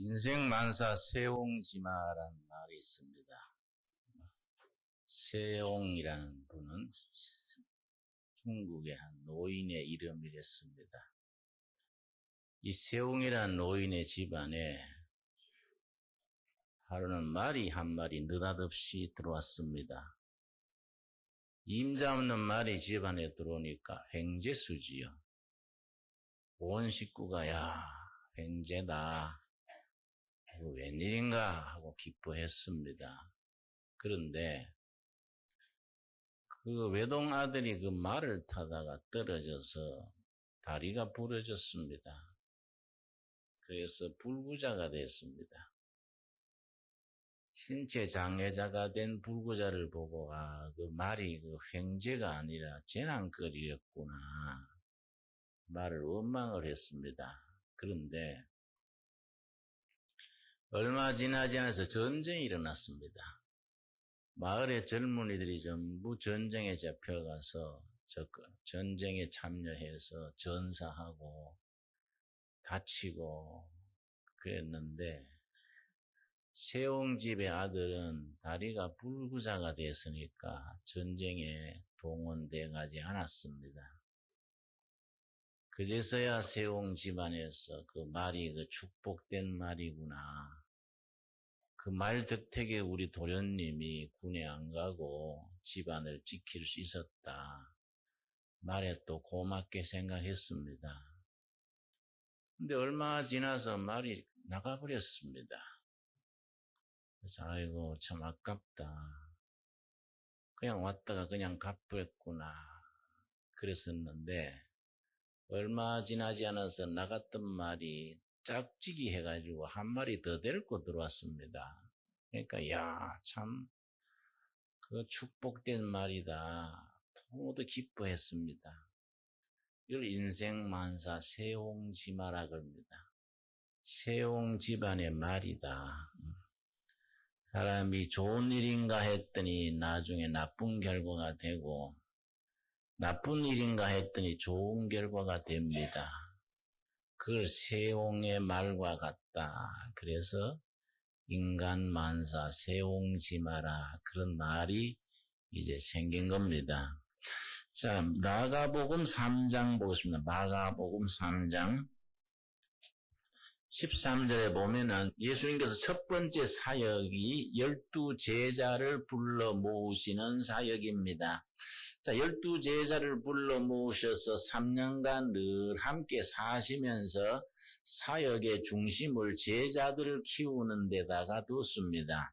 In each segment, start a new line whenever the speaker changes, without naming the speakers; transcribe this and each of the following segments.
인생만사 세옹지마라는 말이 있습니다. 세옹이라는 분은 중국의 한 노인의 이름이랬습니다. 이 세옹이라는 노인의 집안에 하루는 말이 한 마리 느닷없이 들어왔습니다. 임자 없는 말이 집안에 들어오니까 횡재수지요. 온 식구가 야 횡재다. 웬일인가 하고 기뻐했습니다. 그런데 그 외동 아들이 그 말을 타다가 떨어져서 다리가 부러졌습니다. 그래서 불구자가 됐습니다. 신체 장애자가 된 불구자를 보고 그 말이 그 횡재가 아니라 재난거리였구나. 말을 원망을 했습니다. 그런데 얼마 지나지 않아서 전쟁이 일어났습니다. 마을의 젊은이들이 전부 전쟁에 잡혀가서 전쟁에 참여해서 전사하고 다치고 그랬는데 세옹집의 아들은 다리가 불구자가 됐으니까 전쟁에 동원돼 가지 않았습니다. 그제서야 세옹 집안에서 그 말이 그 축복된 말이구나. 그 말 덕택에 우리 도련님이 군에 안 가고 집안을 지킬 수 있었다. 말에 또 고맙게 생각했습니다. 근데 얼마 지나서 말이 나가버렸습니다. 그래서 아이고 참 아깝다. 그냥 왔다가 그냥 가버렸구나. 그랬었는데 얼마 지나지 않아서 나갔던 말이 짝지기 해가지고 한 마리 더 데리고 들어왔습니다. 그러니까 참 그 축복된 말이다. 모두 기뻐했습니다. 이걸 인생만사 세옹지마라 그럽니다. 세옹 집안의 말이다. 사람이 좋은 일인가 했더니 나중에 나쁜 결과가 되고 나쁜 일인가 했더니 좋은 결과가 됩니다. 그걸 세옹의 말과 같다. 그래서 인간만사 세옹지마라 그런 말이 이제 생긴 겁니다. 자, 마가복음 3장 보겠습니다. 마가복음 3장 13절에 보면은 예수님께서 첫 번째 사역이 12제자를 불러 모으시는 사역입니다. 자, 12제자를 불러 모으셔서 3년간 늘 함께 사시면서 사역의 중심을 제자들을 키우는 데다가 뒀습니다.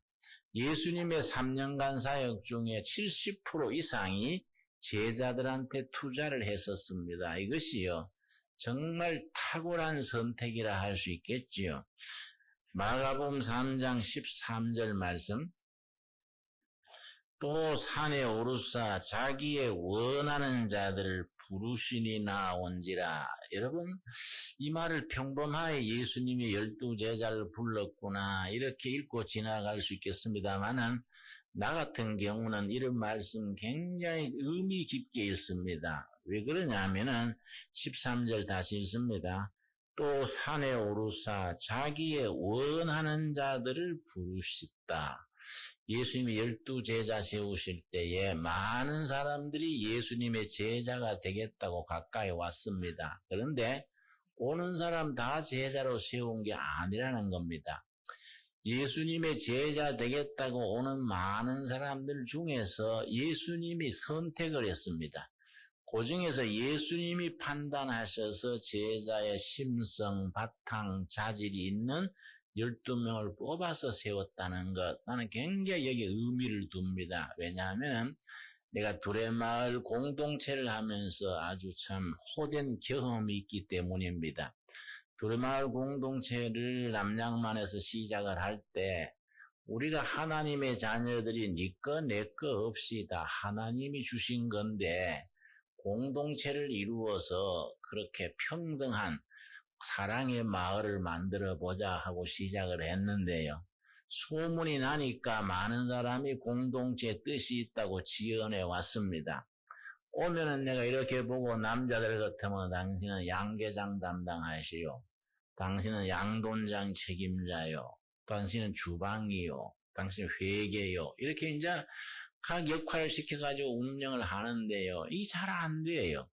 예수님의 3년간 사역 중에 70% 이상이 제자들한테 투자를 했었습니다. 이것이요, 정말 탁월한 선택이라 할 수 있겠지요. 마가복음 3장 13절 말씀. 또 산에 오르사 자기의 원하는 자들을 부르시니 나온지라. 여러분, 이 말을 평범하게 예수님이 12제자를 불렀구나 이렇게 읽고 지나갈 수 있겠습니다만은 나 같은 경우는 이런 말씀 굉장히 의미 깊게 읽습니다. 왜 그러냐면은 13절 다시 읽습니다. 또 산에 오르사 자기의 원하는 자들을 부르셨다. 예수님이 12제자 세우실 때에 많은 사람들이 예수님의 제자가 되겠다고 가까이 왔습니다. 그런데 오는 사람 다 제자로 세운 게 아니라는 겁니다. 예수님의 제자 되겠다고 오는 많은 사람들 중에서 예수님이 선택을 했습니다. 그 중에서 예수님이 판단하셔서 제자의 심성, 바탕, 자질이 있는 12명을 뽑아서 세웠다는 것, 나는 굉장히 여기에 의미를 둡니다. 왜냐하면 내가 두레마을 공동체를 하면서 아주 참 호된 경험이 있기 때문입니다. 두레마을 공동체를 남양만에서 시작을 할 때 우리가 하나님의 자녀들이 네 거 내 거 없이 다 하나님이 주신 건데 공동체를 이루어서 그렇게 평등한 사랑의 마을을 만들어 보자 하고 시작을 했는데요. 소문이 나니까 많은 사람이 공동체 뜻이 있다고 지원해 왔습니다. 오면은 내가 이렇게 보고 남자들 같으면 당신은 양계장 담당하시오. 당신은 양돈장 책임자요. 당신은 주방이요. 당신은 회계요. 이렇게 이제 각 역할을 시켜가지고 운영을 하는데요. 이게 잘 안 돼요.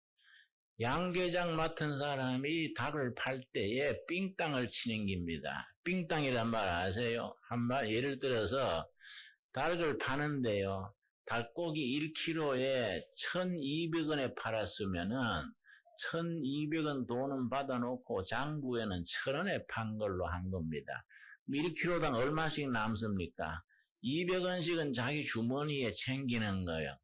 양계장 맡은 사람이 닭을 팔 때에 삥땅을 치는 겁니다. 삥땅이란 말 아세요? 예를 들어서 닭을 파는데요. 닭고기 1kg에 1,200원에 팔았으면은 1,200원 돈은 받아놓고 장부에는 1,000원에 판 걸로 한 겁니다. 1kg당 얼마씩 남습니까? 200원씩은 자기 주머니에 챙기는 거예요.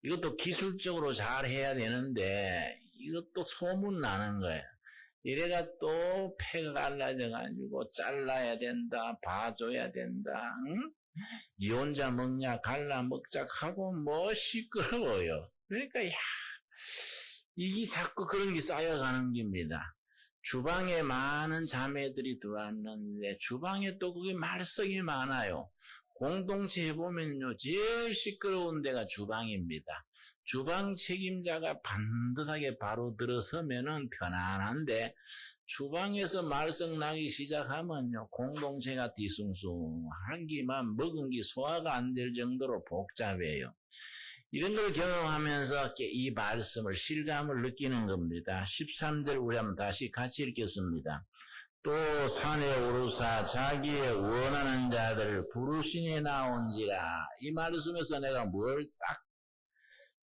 이것도 기술적으로 잘 해야 되는데 이것도 소문나는 거예요. 이래가 또 폐가 갈라져가지고 잘라야 된다, 봐줘야 된다, 응? 니 혼자 먹냐, 갈라 먹자 하고 뭐 시끄러워요. 그러니까 이게 자꾸 그런 게 쌓여가는 겁니다. 주방에 많은 자매들이 들어왔는데 주방에 또 그게 말썽이 많아요. 공동체 해보면요, 제일 시끄러운 데가 주방입니다. 주방 책임자가 반듯하게 바로 들어서면은 편안한데 주방에서 말썽 나기 시작하면요, 공동체가 뒤숭숭한 기만 먹은 게 소화가 안 될 정도로 복잡해요. 이런 걸 경험하면서 이 말씀을 실감을 느끼는 겁니다. 13절 우리 한번 다시 같이 읽겠습니다. 또 산에 오르사 자기의 원하는 자들을 부르시니 나온지라. 이 말씀에서 내가 뭘 딱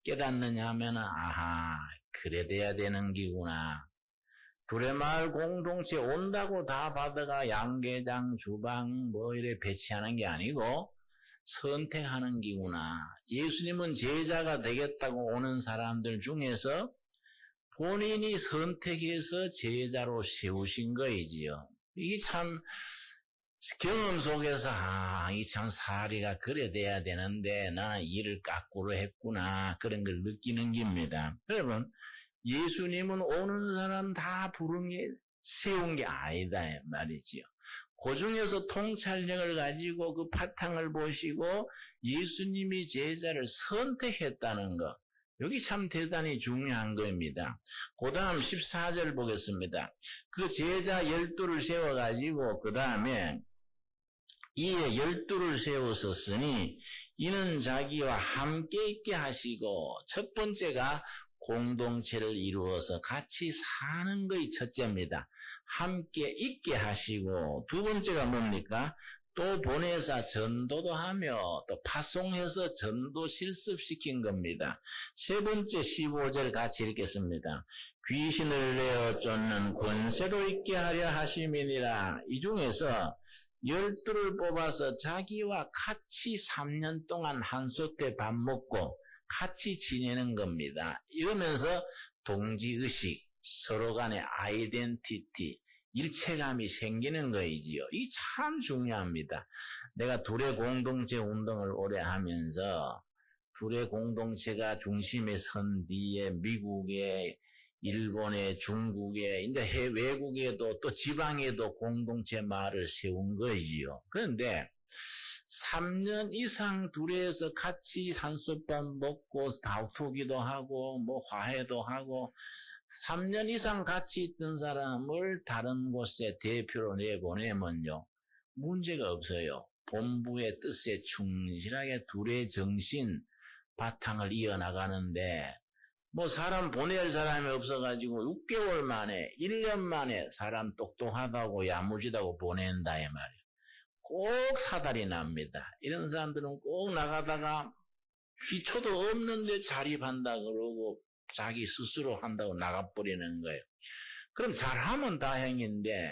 깨닫느냐 하면은 아하, 그래 돼야 되는 기구나. 두레마을 공동체 온다고 다 받아가 양계장 주방 뭐 이래 배치하는 게 아니고 선택하는 기구나. 예수님은 제자가 되겠다고 오는 사람들 중에서 본인이 선택해서 제자로 세우신 거이지요. 이게 참 경험 속에서 이 참 사리가 그래 돼야 되는데 나는 일을 까꾸로 했구나, 그런 걸 느끼는 겁니다. 여러분, 예수님은 오는 사람 다 부르게 세운 게 아니다 말이지요. 그 중에서 통찰력을 가지고 그 바탕을 보시고 예수님이 제자를 선택했다는 것, 여기 참 대단히 중요한 겁니다. 그 다음 14절 보겠습니다. 그 제자 12를 세워가지고 그 다음에 이에 12를 세웠었으니 이는 자기와 함께 있게 하시고, 첫 번째가 공동체를 이루어서 같이 사는 것이 첫째입니다. 함께 있게 하시고, 두 번째가 뭡니까? 또 보내사 전도도 하며 또 파송해서 전도 실습시킨 겁니다. 세 번째 15절 같이 읽겠습니다. 귀신을 내어 쫓는 권세로 있게 하려 하심이니라. 이 중에서 12를 뽑아서 자기와 같이 3년 동안 한솥에 밥 먹고 같이 지내는 겁니다. 이러면서 동지의식, 서로 간의 아이덴티티, 일체감이 생기는 거이지요. 이게 참 중요합니다. 내가 둘의 공동체 운동을 오래 하면서 둘의 공동체가 중심에 선 뒤에 미국에, 일본에, 중국에, 이제 외국에도 또 지방에도 공동체 마을을 세운 거지요. 그런데 3년 이상 둘이서 같이 산소밥 먹고 다투기도 하고 뭐 화해도 하고 3년 이상 같이 있던 사람을 다른 곳에 대표로 내보내면요, 문제가 없어요. 본부의 뜻에 충실하게 둘의 정신 바탕을 이어나가는데 뭐 사람 보낼 사람이 없어가지고 6개월 만에 1년 만에 사람 똑똑하다고 야무지다고 보낸다 이 말이에요. 꼭 사달이 납니다. 이런 사람들은 꼭 나가다가 기초도 없는데 자립한다 그러고 자기 스스로 한다고 나가버리는 거예요. 그럼 잘하면 다행인데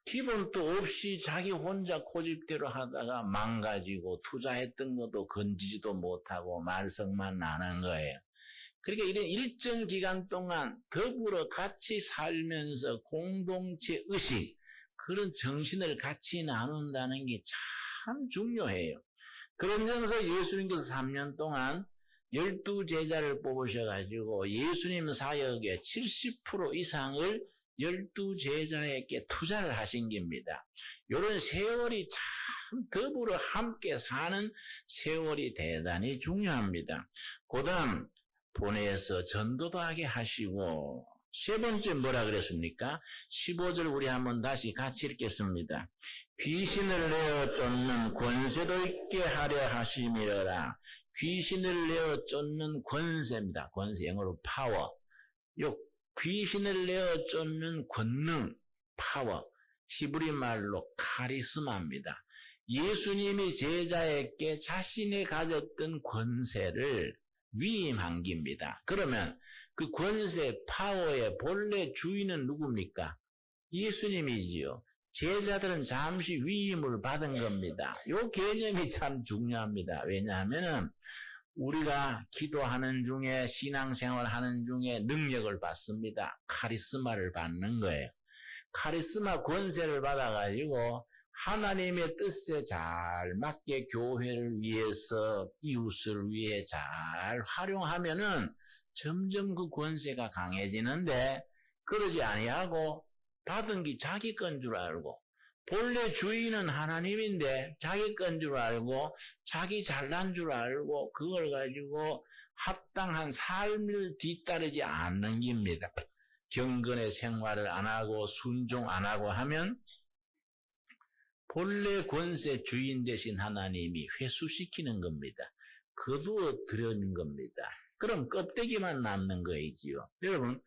기본도 없이 자기 혼자 고집대로 하다가 망가지고 투자했던 것도 건지지도 못하고 말썽만 나는 거예요. 그러니까 이런 일정 기간 동안 더불어 같이 살면서 공동체 의식, 그런 정신을 같이 나눈다는 게 참 중요해요. 그런 점에서 예수님께서 3년 동안 12제자를 뽑으셔가지고 예수님 사역의 70% 이상을 12제자에게 투자를 하신 겁니다. 이런 세월이 참 더불어 함께 사는 세월이 대단히 중요합니다. 그 다음 보내서 전도도 하게 하시고 세 번째 뭐라 그랬습니까? 15절 우리 한번 다시 같이 읽겠습니다. 귀신을 내어 쫓는 권세도 있게 하려 하심이라. 귀신을 내어 쫓는 권세입니다. 권세, 영어로 파워. 요 귀신을 내어 쫓는 권능, 파워. 히브리 말로 카리스마입니다. 예수님이 제자에게 자신이 가졌던 권세를 위임한 겁니다. 그러면 그 권세, 파워의 본래 주인은 누굽니까? 예수님이지요. 제자들은 잠시 위임을 받은 겁니다. 이 개념이 참 중요합니다. 왜냐하면 우리가 기도하는 중에 신앙생활 하는 중에 능력을 받습니다. 카리스마를 받는 거예요. 카리스마 권세를 받아가지고 하나님의 뜻에 잘 맞게 교회를 위해서 이웃을 위해 잘 활용하면은 점점 그 권세가 강해지는데 그러지 아니하고 받은 게 자기 건 줄 알고 본래 주인은 하나님인데 자기 건 줄 알고 자기 잘난 줄 알고 그걸 가지고 합당한 삶을 뒤따르지 않는 겁니다. 경건의 생활을 안 하고 순종 안 하고 하면 본래 권세 주인 되신 하나님이 회수시키는 겁니다. 거두어 들여는 겁니다. 그럼 껍데기만 남는 거이지요. 여러분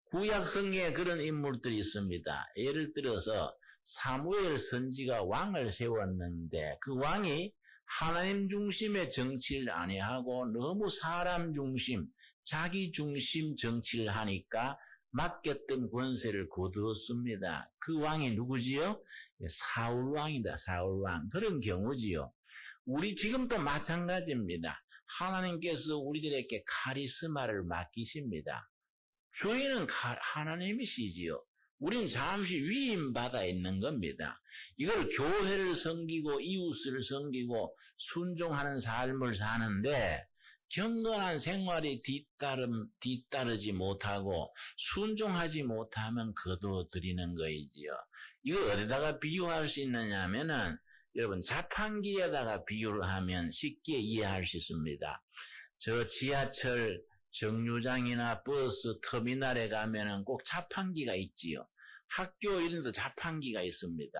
구약 성경에 그런 인물들이 있습니다. 예를 들어서 사무엘 선지가 왕을 세웠는데 그 왕이 하나님 중심의 정치를 아니하고 너무 사람 중심, 자기 중심 정치를 하니까 맡겼던 권세를 거두었습니다. 그 왕이 누구지요? 사울왕이다. 사울왕. 그런 경우지요. 우리 지금도 마찬가지입니다. 하나님께서 우리들에게 카리스마를 맡기십니다. 주인은 하나님이시지요. 우리는 잠시 위임받아 있는 겁니다. 이걸 교회를 섬기고 이웃을 섬기고 순종하는 삶을 사는데 경건한 생활이 뒤따르지 못하고 순종하지 못하면 거두어들이는 거이지요. 이걸 어디다가 비유할 수 있느냐 하면은 여러분 자판기에다가 비유를 하면 쉽게 이해할 수 있습니다. 저 지하철 정류장이나 버스 터미널에 가면은 꼭 자판기가 있지요. 학교 이런 데 자판기가 있습니다.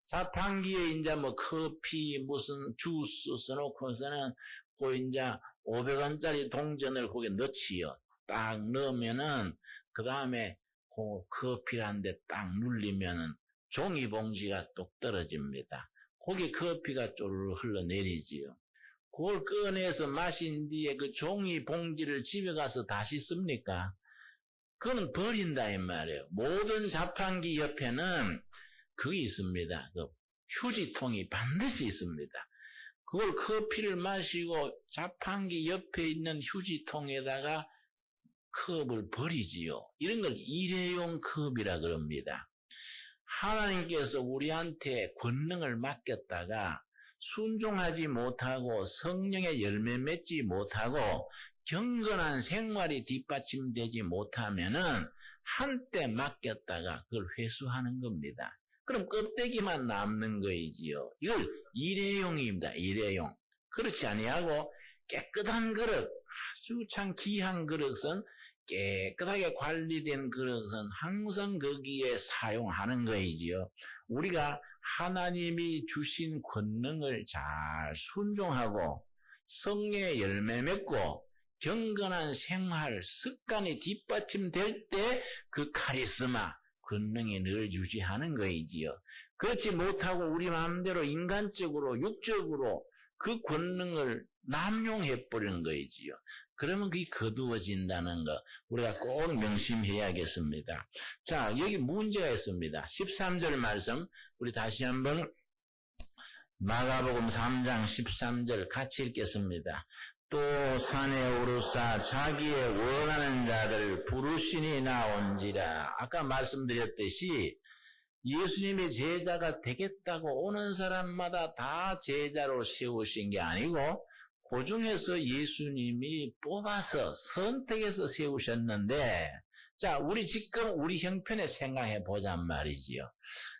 자판기에 이제 뭐 커피 무슨 주스 써놓고서는 그 이제 500원짜리 동전을 거기에 넣지요. 딱 넣으면은 그 다음에 그 커피를 한 대 딱 눌리면은 종이봉지가 똑 떨어집니다. 거기 커피가 쪼르르 흘러내리지요. 그걸 꺼내서 마신 뒤에 그 종이 봉지를 집에 가서 다시 씁니까? 그건 버린다 이 말이에요. 모든 자판기 옆에는 그게 있습니다. 그 휴지통이 반드시 있습니다. 그걸 커피를 마시고 자판기 옆에 있는 휴지통에다가 컵을 버리지요. 이런 걸 일회용 컵이라 그럽니다. 하나님께서 우리한테 권능을 맡겼다가 순종하지 못하고 성령의 열매 맺지 못하고 경건한 생활이 뒷받침되지 못하면은 한때 맡겼다가 그걸 회수하는 겁니다. 그럼 껍데기만 남는 거이지요. 이걸 일회용입니다. 일회용. 그렇지 아니하고 깨끗한 그릇, 아주 참 귀한 그릇은 깨끗하게 관리된 그릇은 항상 거기에 사용하는 거이지요. 우리가 하나님이 주신 권능을 잘 순종하고 성령의 열매 맺고 경건한 생활, 습관이 뒷받침될 때 그 카리스마, 권능이 늘 유지하는 거이지요. 그렇지 못하고 우리 마음대로 인간적으로, 육적으로 그 권능을 남용해버리는 거이지요. 그러면 그게 거두어진다는 거 우리가 꼭 명심해야겠습니다. 자, 여기 문제가 있습니다. 13절 말씀 우리 다시 한번 마가복음 3장 13절 같이 읽겠습니다. 또 산에 오르사 자기의 원하는 자를 부르시니 나온지라. 아까 말씀드렸듯이 예수님의 제자가 되겠다고 오는 사람마다 다 제자로 세우신 게 아니고 그 중에서 예수님이 뽑아서 선택해서 세우셨는데, 자, 우리 지금 우리 형편에 생각해 보잔 말이지요.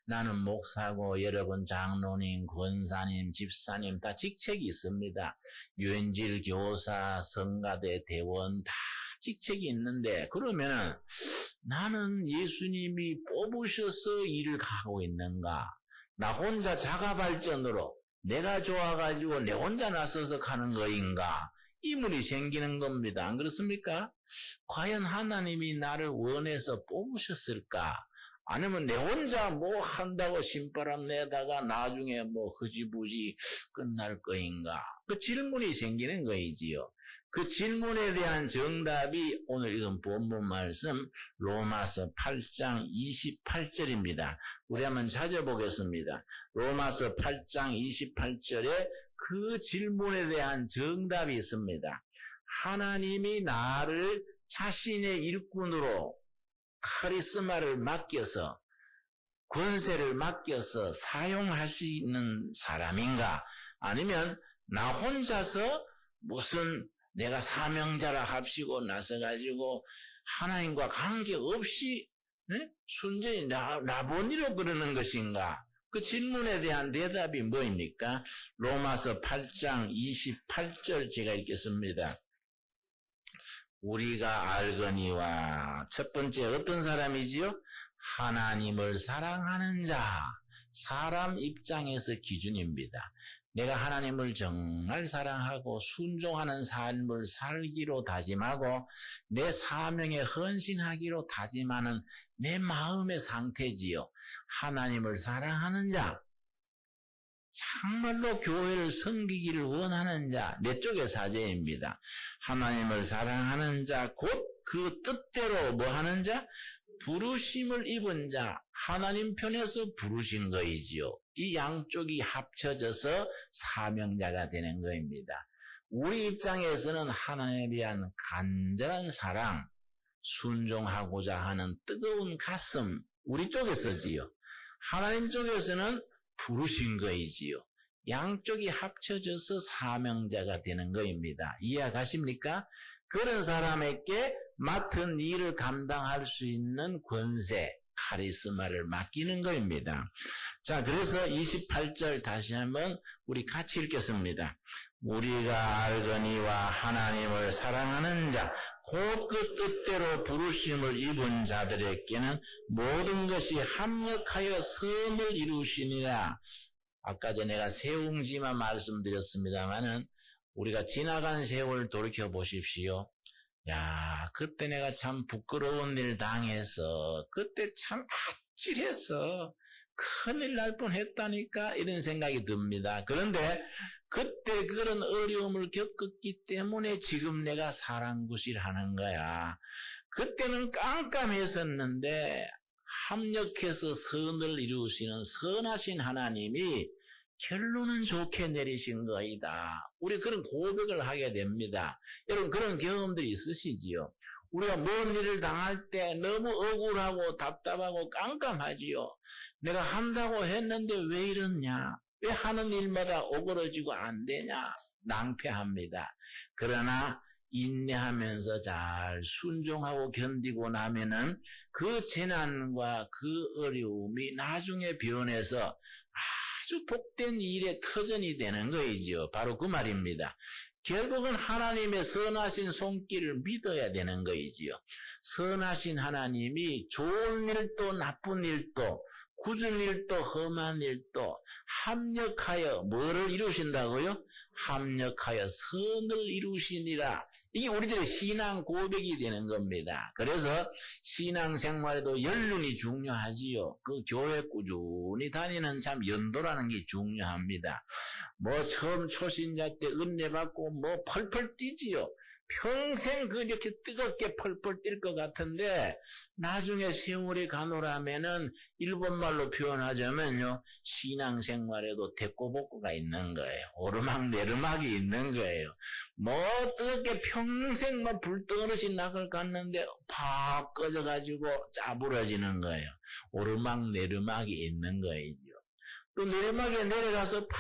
나는 목사고 여러분 장로님, 권사님, 집사님 다 직책이 있습니다. 유엔질 교사, 성가대 대원 다 직책이 있는데 그러면은 나는 예수님이 뽑으셔서 일을 하고 있는가? 나 혼자 자가발전으로 내가 좋아가지고 내 혼자 나서서 가는 거인가? 이문이 생기는 겁니다. 안 그렇습니까? 과연 하나님이 나를 원해서 뽑으셨을까? 아니면 내 혼자 뭐 한다고 신바람 내다가 나중에 뭐 흐지부지 끝날 거인가? 그 질문이 생기는 거이지요. 그 질문에 대한 정답이 오늘 읽은 본문 말씀 로마서 8장 28절입니다. 우리 한번 찾아보겠습니다. 로마서 8장 28절에 그 질문에 대한 정답이 있습니다. 하나님이 나를 자신의 일꾼으로 카리스마를 맡겨서 권세를 맡겨서 사용하시는 사람인가? 아니면 나 혼자서 무슨 내가 사명자라 합시고 나서가지고 하나님과 관계없이 순전히 나본이로 그러는 것인가? 그 질문에 대한 대답이 뭐입니까? 로마서 8장 28절 제가 읽겠습니다. 우리가 알거니와 첫 번째 어떤 사람이지요? 하나님을 사랑하는 자. 사람 입장에서 기준입니다. 내가 하나님을 정말 사랑하고 순종하는 삶을 살기로 다짐하고 내 사명에 헌신하기로 다짐하는 내 마음의 상태지요. 하나님을 사랑하는 자, 정말로 교회를 섬기기를 원하는 자, 내 쪽의 사제입니다. 하나님을 사랑하는 자, 곧 그 뜻대로 뭐 하는 자? 부르심을 입은 자, 하나님 편에서 부르신 거이지요. 이 양쪽이 합쳐져서 사명자가 되는 거입니다. 우리 입장에서는 하나님에 대한 간절한 사랑, 순종하고자 하는 뜨거운 가슴, 우리 쪽에서지요. 하나님 쪽에서는 부르신 거이지요. 양쪽이 합쳐져서 사명자가 되는 거입니다. 이해가십니까? 그런 사람에게 맡은 일을 감당할 수 있는 권세, 카리스마를 맡기는 거입니다. 자, 그래서 28절 다시 한번 우리 같이 읽겠습니다. 우리가 알거니와 하나님을 사랑하는 자, 곧 그 뜻대로 부르심을 입은 자들에게는 모든 것이 합력하여 선을 이루시니라. 아까 전에 내가 세웅지만 말씀드렸습니다만은 우리가 지나간 세월 돌이켜 보십시오. 야, 그때 내가 참 부끄러운 일 당해서 그때 참 아찔해서 큰일 날 뻔했다니까 이런 생각이 듭니다. 그런데 그때 그런 어려움을 겪었기 때문에 지금 내가 사랑구실하는 거야. 그때는 깜깜했었는데 합력해서 선을 이루시는 선하신 하나님이 결론은 좋게 내리신 거이다. 우리 그런 고백을 하게 됩니다. 여러분 그런 경험들이 있으시지요? 우리가 먼 일을 당할 때 너무 억울하고 답답하고 깜깜하지요. 내가 한다고 했는데 왜 이러냐? 왜 하는 일마다 오그러지고 안 되냐? 낭패합니다. 그러나 인내하면서 잘 순종하고 견디고 나면은 그 재난과 그 어려움이 나중에 변해서 아주 복된 일의 터전이 되는 거이지요. 바로 그 말입니다. 결국은 하나님의 선하신 손길을 믿어야 되는 거이지요. 선하신 하나님이 좋은 일도 나쁜 일도 굳은 일도 험한 일도 합력하여 뭐를 이루신다고요? 합력하여 선을 이루시니라. 이게 우리들의 신앙 고백이 되는 겁니다. 그래서 신앙생활에도 연륜이 중요하지요. 그 교회 꾸준히 다니는 참 연도라는 게 중요합니다. 뭐 처음 초신자 때 은혜 받고 뭐 펄펄 뛰지요. 평생 그렇게 뜨겁게 펄펄 뛸 것 같은데 나중에 세월이 가노라면은 일본말로 표현하자면요, 신앙생활에도 대꼬복구가 있는 거예요. 오르막내리막이 있는 거예요. 뭐 뜨겁게 평생 뭐 불덩어리 낙을 갔는데 팍 꺼져가지고 짜부러지는 거예요. 오르막내리막이 있는 거예요. 또 내리막에 내려가서 팍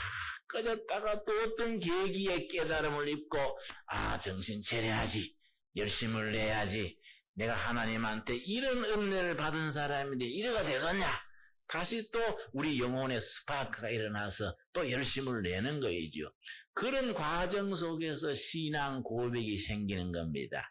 꺼졌다가 또 어떤 계기에 깨달음을 입고 정신 차려야지, 열심을 내야지, 내가 하나님한테 이런 은혜를 받은 사람인데 이래가 되겠냐? 다시 또 우리 영혼의 스파크가 일어나서 또 열심을 내는 거이죠. 그런 과정 속에서 신앙 고백이 생기는 겁니다.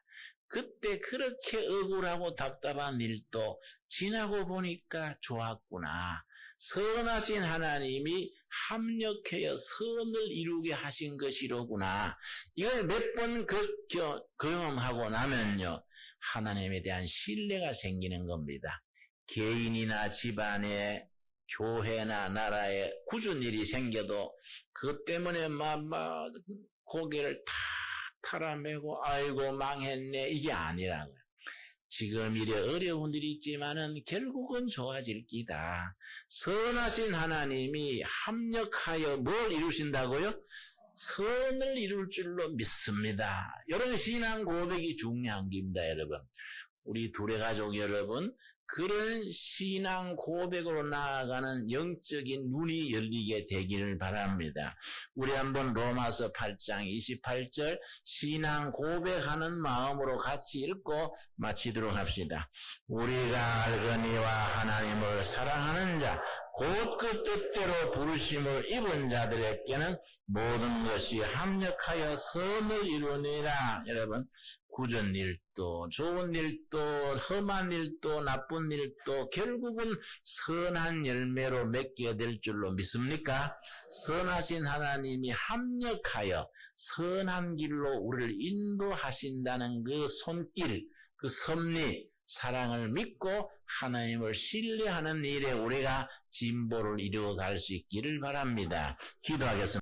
그때 그렇게 억울하고 답답한 일도 지나고 보니까 좋았구나. 선하신 하나님이 합력하여 선을 이루게 하신 것이로구나. 이걸 몇 번 경험하고 나면요, 하나님에 대한 신뢰가 생기는 겁니다. 개인이나 집안에, 교회나 나라에 굳은 일이 생겨도 그것 때문에 막 고개를 탁 털어매고 아이고 망했네, 이게 아니라고요. 지금 이래 어려운 일이 있지만은 결국은 좋아질 기다. 선하신 하나님이 합력하여 뭘 이루신다고요? 선을 이룰 줄로 믿습니다. 이런 신앙 고백이 중요한 겁니다, 여러분. 우리 둘의 가족 여러분, 그런 신앙 고백으로 나아가는 영적인 눈이 열리게 되기를 바랍니다. 우리 한번 로마서 8장 28절 신앙 고백하는 마음으로 같이 읽고 마치도록 합시다. 우리가 알거니와 하나님을 사랑하는 자, 곧 그 뜻대로 부르심을 입은 자들에게는 모든 것이 합력하여 선을 이루니라. 여러분, 굳은 일도 좋은 일도 험한 일도 나쁜 일도 결국은 선한 열매로 맺게 될 줄로 믿습니까? 선하신 하나님이 합력하여 선한 길로 우리를 인도하신다는 그 손길, 그 섭리, 사랑을 믿고 하나님을 신뢰하는 일에 우리가 진보를 이루어갈 수 있기를 바랍니다. 기도하겠습니다.